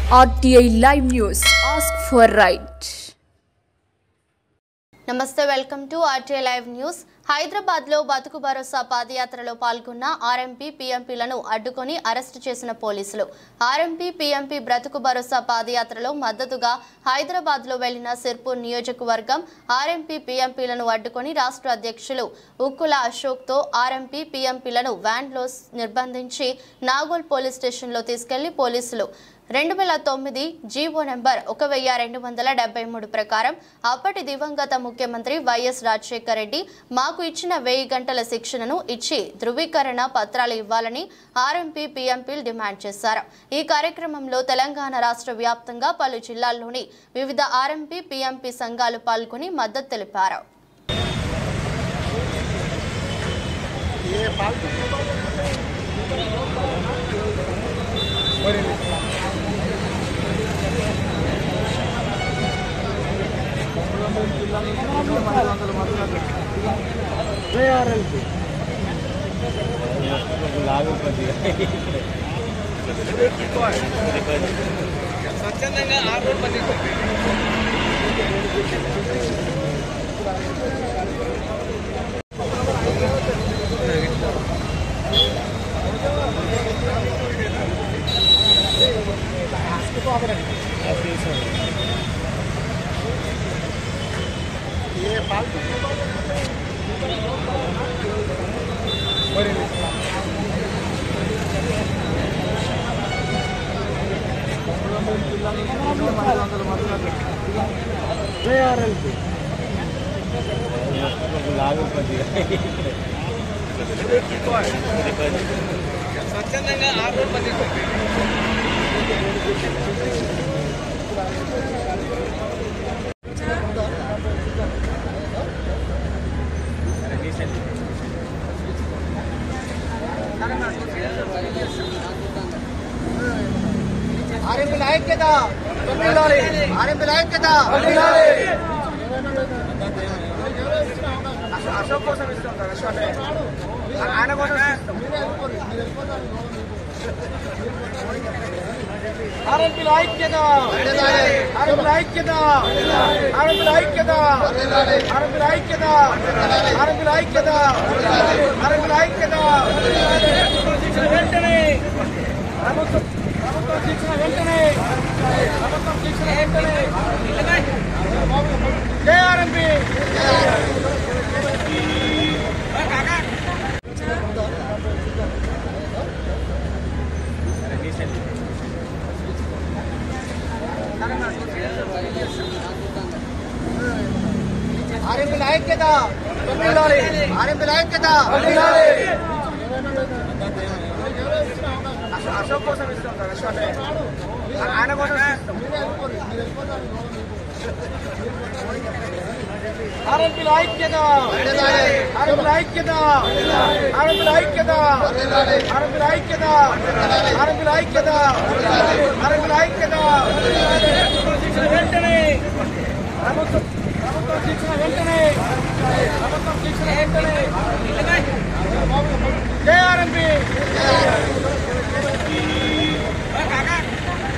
RTI Live News. Ask for right. నమస్తే, welcome to RTI Live News. Hyderabad లో బతుకు భరోసా పాదయాత్రలో పాల్గొన్న ఆర్ఎంపీ పీఎంపీలను అడ్డుకొని అరెస్టు చేసిన పోలీసులు. ఆర్ఎంపీ పీఎంపీ బ్రతుకు భరోసా పాదయాత్రలో మద్దతుగా హైదరాబాద్ లో వెళ్లిన సిర్పూర్ నియోజకవర్గం ఆర్ఎంపీ పీఎంపీలను అడ్డుకొని రాష్ట్ర అధ్యక్షులు ఉక్కుల అశోక్ తో ఆర్ఎంపీ పీఎంపీలను వ్యాన్ లో నిర్బంధించి నాగోల్ పోలీస్ స్టేషన్ లో తీసుకెళ్లి పోలీసులు 2009 జీవో నెంబర్ 1273 ప్రకారం అప్పటి దివంగత ముఖ్యమంత్రి వైఎస్ రాజశేఖర రెడ్డి మాకు ఇచ్చిన 1000 గంటల శిక్షణను ఇచ్చి ధృవీకరణ పత్రాలు ఇవ్వాలని ఆర్ఎంపీ పీఎంపీలు డిమాండ్ చేశారు. ఈ కార్యక్రమంలో తెలంగాణ రాష్ట్ర వ్యాప్తంగా పలు జిల్లాల్లోని వివిధ ఆర్ఎంపీ పీఎంపీ సంఘాలు పాల్గొని మద్దతు తెలిపారు. స్వచ్ఛందంగా ఆ రోడ్ పని స్వచ్ఛందంగా ఆ రోడ్ పని ఆర్ఎంపీ ఐక్యత ఆర్ఎంపీ ఐక్యత అశోక్ కోసం ఇస్తాం ఆయన కోసం ఆర్ఎంపీల ఐక్యత ఆర్ఎంపీల ఐక్యత ఆర్ఎంపీల ఐక్యత ఆర్ఎంపీల ఐక్యత ఆర్ఎంపీల ఐక్యత ఆర్ఎంపీల ఐక్యత వెంటనే ప్రభుత్వం శిక్షణ వెంటనే ప్రభుత్వం శిక్షణ వెంటనే జై ఆర్ఎంపీ ఆర్ఎంపీల ఐక్యత ఆర్ఎంపీల ఐక్యత అశోక్ కోసం ఇస్తాం ఆయన కోసం ఆర్ఎంపీల ఐక్యత ఆర్ఎంపీల ఐక్యత ఆర్ఎంపీల ఐక్యత ఆర్ఎంపీల ఐక్యత ఆర్ఎంపీల ఐక్యత ఆర్ఎంపీల ఐక్యత వెంటనే ప్రభుత్వం శిక్షణ వెంటనే ప్రభుత్వం శిక్షణ వెంటనే జై ఆర్ఎంపీ